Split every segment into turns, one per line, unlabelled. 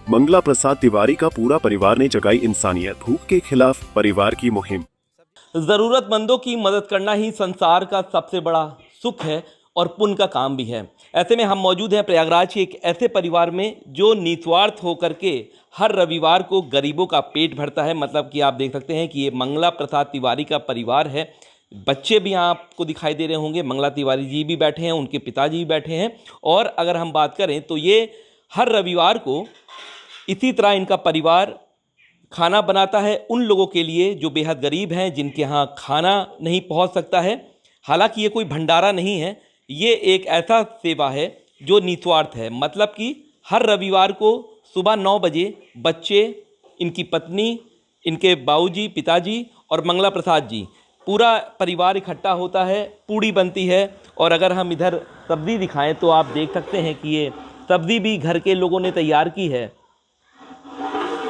मंगला प्रसाद तिवारी का पूरा परिवार ने जगाई इंसानियत, भूख के खिलाफ परिवार की मुहिम।
ज़रूरतमंदों की मदद करना ही संसार का सबसे बड़ा सुख है और पुण्य का काम भी है। ऐसे में हम मौजूद हैं प्रयागराज के एक ऐसे परिवार में जो निस्वार्थ होकर के हर रविवार को गरीबों का पेट भरता है। मतलब कि आप देख सकते हैं कि ये मंगला प्रसाद तिवारी का परिवार है। बच्चे भी यहाँ आपको दिखाई दे रहे होंगे, मंगला तिवारी जी भी बैठे हैं, उनके पिताजी भी बैठे हैं। और अगर हम बात करें तो ये हर रविवार को इसी तरह इनका परिवार खाना बनाता है उन लोगों के लिए जो बेहद गरीब हैं, जिनके यहाँ खाना नहीं पहुँच सकता है। हालांकि ये कोई भंडारा नहीं है, ये एक ऐसा सेवा है जो निस्वार्थ है। मतलब कि हर रविवार को सुबह 9 बजे बच्चे, इनकी पत्नी, इनके बाबूजी, पिताजी और मंगला प्रसाद जी, पूरा परिवार इकट्ठा होता है, पूड़ी बनती है। और अगर हम इधर सब्ज़ी दिखाएं तो आप देख सकते हैं कि ये सब्ज़ी भी घर के लोगों ने तैयार की है।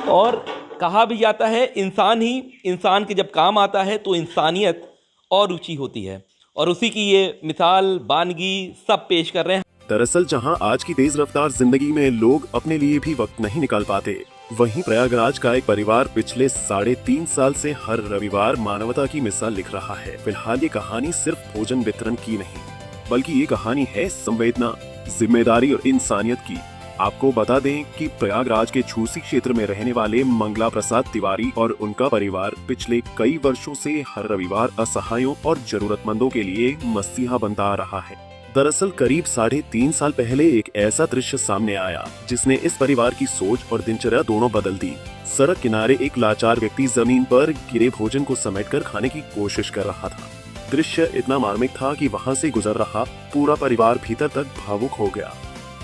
और कहा भी जाता है इंसान के जब काम आता है तो इंसानियत और ऊंची होती है, और उसी की ये मिसाल वानगी सब पेश कर रहे हैं।
दरअसल जहां आज की तेज रफ्तार जिंदगी में लोग अपने लिए भी वक्त नहीं निकाल पाते, वहीं प्रयागराज का एक परिवार पिछले 3.5 साल से हर रविवार मानवता की मिसाल लिख रहा है। फिलहाल ये कहानी सिर्फ भोजन वितरण की नहीं, बल्कि ये कहानी है संवेदना, जिम्मेदारी और इंसानियत की। आपको बता दें कि प्रयागराज के छूसी क्षेत्र में रहने वाले मंगला प्रसाद तिवारी और उनका परिवार पिछले कई वर्षों से हर रविवार असहायों और जरूरतमंदों के लिए मसीहा बनता आ रहा है। दरअसल करीब 3.5 साल पहले एक ऐसा दृश्य सामने आया जिसने इस परिवार की सोच और दिनचर्या दोनों बदल दी। सड़क किनारे एक लाचार व्यक्ति जमीन पर गिरे भोजन को समेटकर खाने की कोशिश कर रहा था। दृश्य इतना मार्मिक था कि वहाँ से गुजर रहा पूरा परिवार भीतर तक भावुक हो गया।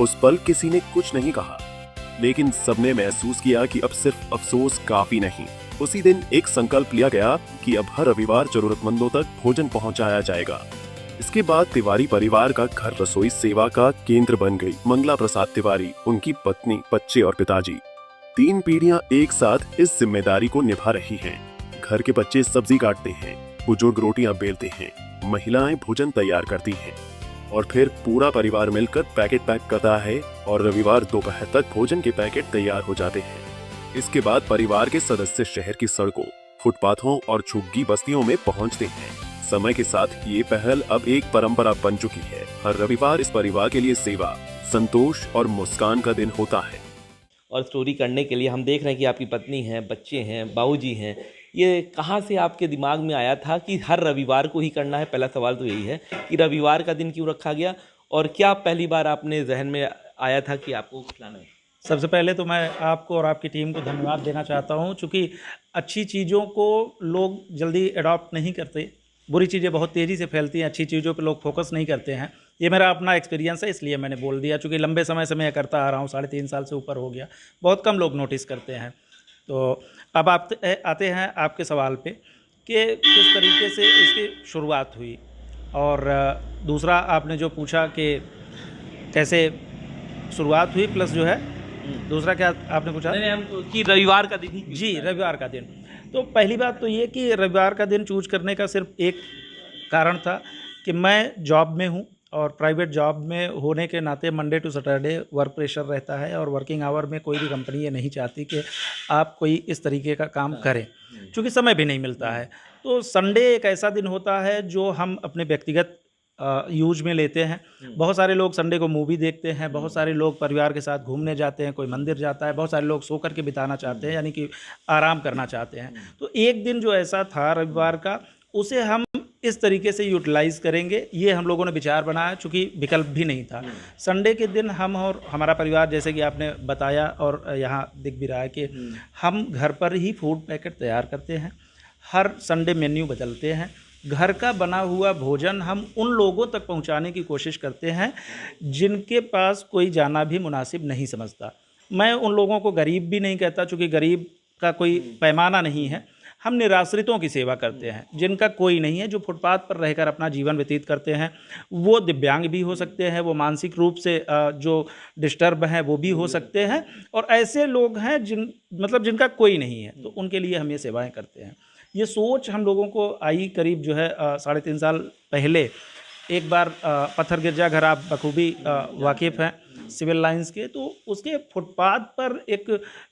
उस पल किसी ने कुछ नहीं कहा, लेकिन सबने महसूस किया कि अब सिर्फ अफसोस काफी नहीं। उसी दिन एक संकल्प लिया गया कि अब हर रविवार जरूरतमंदों तक भोजन पहुंचाया जाएगा। इसके बाद तिवारी परिवार का घर रसोई सेवा का केंद्र बन गई। मंगला प्रसाद तिवारी, उनकी पत्नी, बच्चे और पिताजी, 3 पीढ़ियां एक साथ इस जिम्मेदारी को निभा रही हैं। घर के बच्चे सब्जी काटते हैं, बुजुर्ग रोटियां बेलते हैं, महिलाएं भोजन तैयार करती हैं और फिर पूरा परिवार मिलकर पैकेट पैक करता है और रविवार दोपहर तक भोजन के पैकेट तैयार हो जाते हैं। इसके बाद परिवार के सदस्य शहर की सड़कों, फुटपाथों और झुग्गी बस्तियों में पहुंचते हैं। समय के साथ ये पहल अब एक परंपरा बन चुकी है। हर रविवार इस परिवार के लिए सेवा, संतोष और मुस्कान का दिन होता है।
और स्टोरी करने के लिए हम देख रहे हैं कि आपकी पत्नी है, बच्चे हैं, बाबूजी हैं। ये कहाँ से आपके दिमाग में आया था कि हर रविवार को ही करना है? पहला सवाल तो यही है कि रविवार का दिन क्यों रखा गया, और क्या पहली बार आपने जहन में आया था कि आपको खिलाना है?
सबसे पहले तो मैं आपको और आपकी टीम को धन्यवाद देना चाहता हूं, चूँकि अच्छी चीज़ों को लोग जल्दी अडॉप्ट नहीं करते, बुरी चीज़ें बहुत तेज़ी से फैलती हैं, अच्छी चीज़ों पे लोग फोकस नहीं करते हैं। ये मेरा अपना एक्सपीरियंस है, इसलिए मैंने बोल दिया। चूँकि लंबे समय से मैं करता आ रहा हूँ, 3.5 साल से ऊपर हो गया, बहुत कम लोग नोटिस करते हैं। तो अब आप आते हैं आपके सवाल पे कि किस तरीके से इसकी शुरुआत हुई, और दूसरा आपने जो पूछा कि कैसे शुरुआत हुई, प्लस जो है दूसरा क्या आपने पूछा?
नहीं, कि रविवार का दिन ही।
जी, रविवार का दिन। तो पहली बात तो ये कि रविवार का दिन चूज करने का सिर्फ एक कारण था कि मैं जॉब में हूँ, और प्राइवेट जॉब में होने के नाते Monday to Saturday work pressure रहता है, और वर्किंग आवर में कोई भी कंपनी ये नहीं चाहती कि आप कोई इस तरीके का काम करें, क्योंकि समय भी नहीं मिलता है। तो संडे एक ऐसा दिन होता है जो हम अपने व्यक्तिगत यूज में लेते हैं। बहुत सारे लोग संडे को मूवी देखते हैं, बहुत सारे लोग परिवार के साथ घूमने जाते हैं, कोई मंदिर जाता है, बहुत सारे लोग सो करके बिताना चाहते हैं, यानी कि आराम करना चाहते हैं। तो एक दिन जो ऐसा था रविवार का, उसे हम इस तरीके से यूटिलाइज़ करेंगे, ये हम लोगों ने विचार बनाया, चूँकि विकल्प भी नहीं था। संडे के दिन हम और हमारा परिवार, जैसे कि आपने बताया और यहाँ दिख भी रहा है कि हम घर पर ही फूड पैकेट तैयार करते हैं, हर संडे मेन्यू बदलते हैं। घर का बना हुआ भोजन हम उन लोगों तक पहुंचाने की कोशिश करते हैं जिनके पास कोई जाना भी मुनासिब नहीं समझता। मैं उन लोगों को गरीब भी नहीं कहता, चूँकि गरीब का कोई पैमाना नहीं है। हम निराश्रितों की सेवा करते हैं, जिनका कोई नहीं है, जो फुटपाथ पर रहकर अपना जीवन व्यतीत करते हैं। वो दिव्यांग भी हो सकते हैं, वो मानसिक रूप से जो डिस्टर्ब हैं वो भी हो सकते हैं, और ऐसे लोग हैं जिनका कोई नहीं है, तो उनके लिए हम ये सेवाएं करते हैं। ये सोच हम लोगों को आई करीब जो है 3.5 साल पहले। एक बार पत्थर गिरजा घर आप बखूबी वाकिफ़ हैं, सिविल लाइंस के, तो उसके फुटपाथ पर एक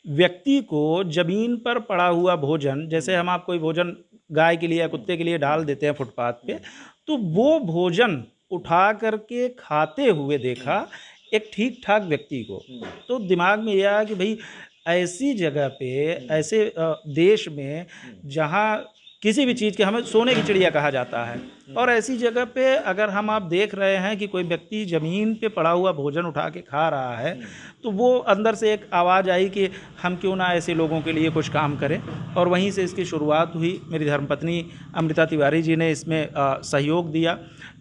व्यक्ति को ज़मीन पर पड़ा हुआ भोजन, जैसे हम आप कोई भोजन गाय के लिए या कुत्ते के लिए डाल देते हैं फुटपाथ पे, तो वो भोजन उठा करके खाते हुए देखा एक ठीक ठाक व्यक्ति को। तो दिमाग में यह आया कि भाई ऐसी जगह पे, ऐसे देश में जहाँ किसी भी चीज़ के हमें सोने की चिड़िया कहा जाता है, और ऐसी जगह पे अगर हम आप देख रहे हैं कि कोई व्यक्ति ज़मीन पे पड़ा हुआ भोजन उठा के खा रहा है, तो वो अंदर से एक आवाज़ आई कि हम क्यों ना ऐसे लोगों के लिए कुछ काम करें। और वहीं से इसकी शुरुआत हुई। मेरी धर्मपत्नी अमृता तिवारी जी ने इसमें सहयोग दिया।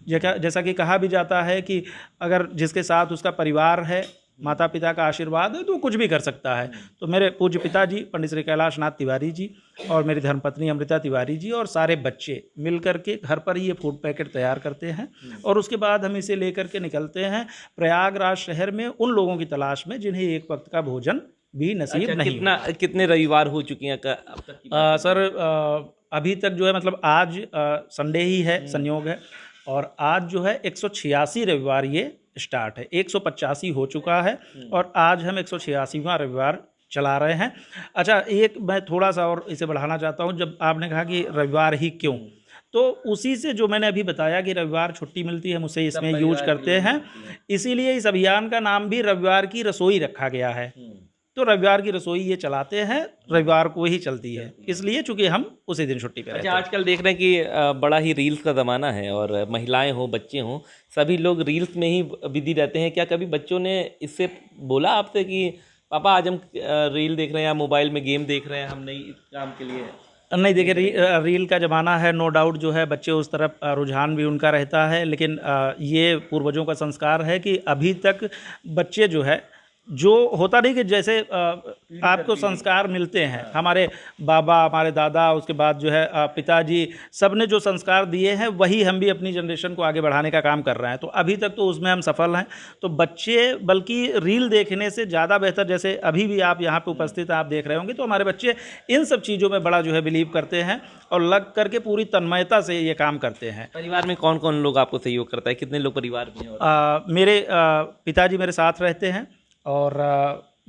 जैसा कि कहा भी जाता है कि अगर जिसके साथ उसका परिवार है, माता पिता का आशीर्वाद है, तो कुछ भी कर सकता है। तो मेरे पूज्य पिताजी पंडित श्री कैलाश नाथ तिवारी जी और मेरी धर्मपत्नी अमृता तिवारी जी और सारे बच्चे मिल करके घर पर ही ये फूड पैकेट तैयार करते हैं, और उसके बाद हम इसे लेकर के निकलते हैं प्रयागराज शहर में उन लोगों की तलाश में जिन्हें एक वक्त का भोजन भी नसीब नहीं।
कितने रविवार हो चुके हैं अब तक की?
सर अभी तक जो है, मतलब आज संडे ही है, संयोग है, और आज जो है 186 रविवार ये स्टार्ट है। 185 हो चुका है और आज हम 186वां रविवार चला रहे हैं। अच्छा, एक मैं थोड़ा सा और इसे बढ़ाना चाहता हूँ। जब आपने कहा कि रविवार ही क्यों, तो उसी से जो मैंने अभी बताया कि रविवार छुट्टी मिलती है, हम उसे इसमें यूज करते हैं, इसीलिए इस अभियान का नाम भी रविवार की रसोई रखा गया है। तो रविवार की रसोई ये चलाते हैं, रविवार को ही चलती है, इसलिए चूंकि हम उसी दिन छुट्टी पे रहते हैं।
आजकल देख रहे हैं कि बड़ा ही रील्स का ज़माना है, और महिलाएं हो, बच्चे हों, सभी लोग रील्स में ही बिजी रहते हैं। क्या कभी बच्चों ने इससे बोला आपसे कि पापा आज हम रील देख रहे हैं या मोबाइल में गेम देख रहे हैं, हम नहीं इस काम के लिए?
नहीं, देखिए रील का ज़माना है, नो डाउट जो है बच्चे उस तरफ रुझान भी उनका रहता है, लेकिन ये पूर्वजों का संस्कार है कि अभी तक बच्चे जो है, जो होता नहीं कि जैसे आपको संस्कार मिलते हैं, हमारे बाबा, हमारे दादा, उसके बाद जो है पिताजी, सब ने जो संस्कार दिए हैं वही हम भी अपनी जनरेशन को आगे बढ़ाने का काम कर रहे हैं। तो अभी तक तो उसमें हम सफल हैं। तो बच्चे बल्कि रील देखने से ज़्यादा बेहतर, जैसे अभी भी आप यहाँ पे उपस्थित आप देख रहे होंगे, तो हमारे बच्चे इन सब चीज़ों में बड़ा जो है बिलीव करते हैं और लग करके पूरी तन्मयता से ये काम करते हैं।
परिवार में कौन कौन लोग आपको सहयोग करता है? कितने लोग परिवार में हैं?
मेरे पिताजी मेरे साथ रहते हैं, और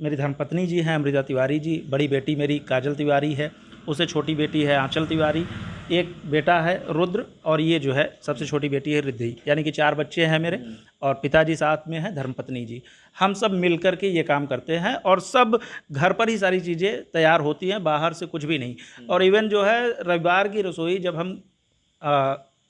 मेरी धर्मपत्नी जी हैं अमृता तिवारी जी, बड़ी बेटी मेरी काजल तिवारी है, उससे छोटी बेटी है आंचल तिवारी, एक बेटा है रुद्र, और ये जो है सबसे छोटी बेटी है रिद्धि। यानी कि 4 बच्चे हैं मेरे, और पिताजी साथ में हैं, धर्मपत्नी जी। हम सब मिल कर के ये काम करते हैं, और सब घर पर ही सारी चीज़ें तैयार होती हैं, बाहर से कुछ भी नहीं। और इवन जो है रविवार की रसोई जब हम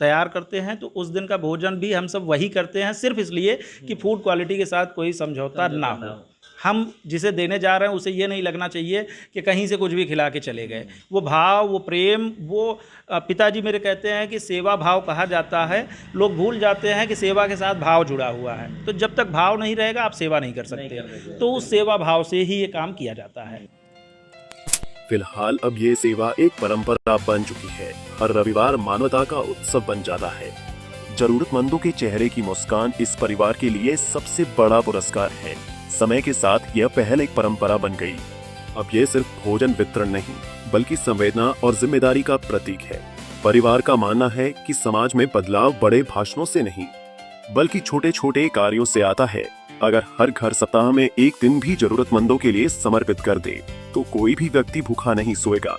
तैयार करते हैं, तो उस दिन का भोजन भी हम सब वही करते हैं, सिर्फ इसलिए कि फूड क्वालिटी के साथ कोई समझौता ना हो। हम जिसे देने जा रहे हैं उसे ये नहीं लगना चाहिए कि कहीं से कुछ भी खिला के चले गए। वो भाव, वो प्रेम, वो पिताजी मेरे कहते हैं कि सेवा भाव कहा जाता है। लोग भूल जाते हैं कि सेवा के साथ भाव जुड़ा हुआ है, तो जब तक भाव नहीं रहेगा आप सेवा नहीं कर सकते। तो उस सेवा भाव से ही ये काम किया जाता है।
फिलहाल अब ये सेवा एक परंपरा बन चुकी है। हर रविवार मानवता का उत्सव बन जाता है। जरूरतमंदों के चेहरे की मुस्कान इस परिवार के लिए सबसे बड़ा पुरस्कार है। समय के साथ यह पहल एक परंपरा बन गई। अब ये सिर्फ भोजन वितरण नहीं, बल्कि संवेदना और जिम्मेदारी का प्रतीक है। परिवार का मानना है कि समाज में बदलाव बड़े भाषणों से नहीं, बल्कि छोटे छोटे कार्यों से आता है। अगर हर घर सप्ताह में एक दिन भी जरूरतमंदों के लिए समर्पित कर दे, तो कोई भी व्यक्ति भूखा नहीं सोएगा।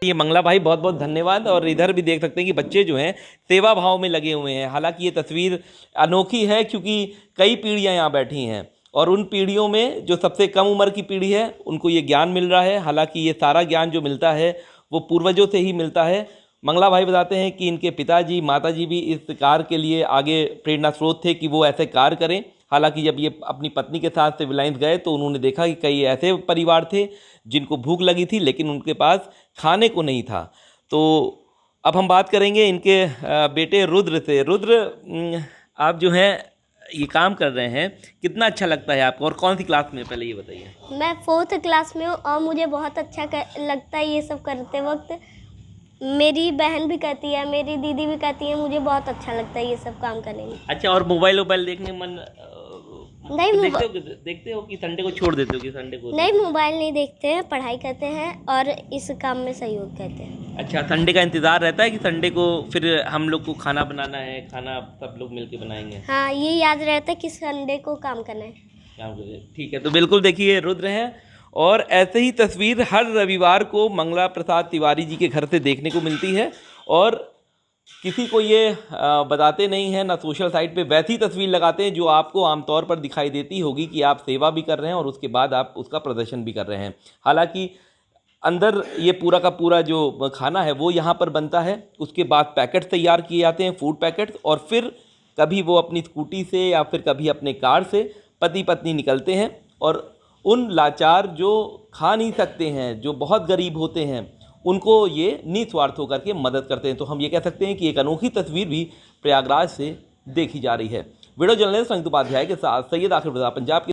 ये मंगला भाई, बहुत बहुत धन्यवाद। और इधर भी देख सकते हैं कि बच्चे जो हैं सेवा भाव में लगे हुए हैं। हालांकि ये तस्वीर अनोखी है, क्योंकि कई पीढ़ियां यहाँ बैठी हैं, और उन पीढ़ियों में जो सबसे कम उम्र की पीढ़ी है उनको ये ज्ञान मिल रहा है। हालांकि ये सारा ज्ञान जो मिलता है वो पूर्वजों से ही मिलता है। मंगला भाई बताते हैं कि इनके पिताजी, माताजी भी इस कार्य के लिए आगे प्रेरणा स्रोत थे कि वो ऐसे कार्य करें। हालांकि जब ये अपनी पत्नी के साथ सिविल लाइंस गए तो उन्होंने देखा कि कई ऐसे परिवार थे जिनको भूख लगी थी, लेकिन उनके पास खाने को नहीं था। तो अब हम बात करेंगे इनके बेटे रुद्र से। रुद्र, आप जो हैं ये काम कर रहे हैं, कितना अच्छा लगता है आपको, और कौन सी क्लास में, पहले ये बताइए।
मैं 4th क्लास में हूँ, और मुझे बहुत अच्छा लगता है ये सब करते वक्त। मेरी बहन भी कहती है, मेरी दीदी भी कहती है, मुझे बहुत अच्छा लगता है ये सब काम करने में।
अच्छा, और मोबाइल देखने मन
नहीं,
देखते हो कि संडे को छोड़ देते हो कि संडे को?
नहीं, मोबाइल नहीं देखते हैं, पढ़ाई करते हैं और इस काम में सहयोग करते हैं।
अच्छा, संडे का इंतज़ार रहता है कि संडे को फिर हम लोग को खाना बनाना है, खाना सब लोग मिलके बनाएंगे?
हाँ, ये याद रहता है कि संडे को काम करना है।
काम कर रहे हैं। ठीक है, तो बिल्कुल देखिए रुद्र हैं और ऐसे ही तस्वीर हर रविवार को मंगला प्रसाद तिवारी जी के घर से देखने को मिलती है और किसी को ये बताते नहीं हैं, ना सोशल साइट पे वैसी तस्वीर लगाते हैं जो आपको आमतौर पर दिखाई देती होगी कि आप सेवा भी कर रहे हैं और उसके बाद आप उसका प्रदर्शन भी कर रहे हैं। हालांकि अंदर ये पूरा का पूरा जो खाना है वो यहाँ पर बनता है, उसके बाद पैकेट तैयार किए जाते हैं, फूड पैकेट्स, और फिर कभी वो अपनी स्कूटी से या फिर कभी अपने कार से पति पत्नी निकलते हैं और उन लाचार जो खा नहीं सकते हैं, जो बहुत गरीब होते हैं, उनको ये निस्वार्थ होकर के मदद करते हैं। तो हम ये कह सकते हैं कि एक अनोखी तस्वीर भी प्रयागराज से देखी जा रही है। वीडियो जर्नलिस्ट संयुक्त उपाध्याय के साथ सैयद आखिर पंजाब के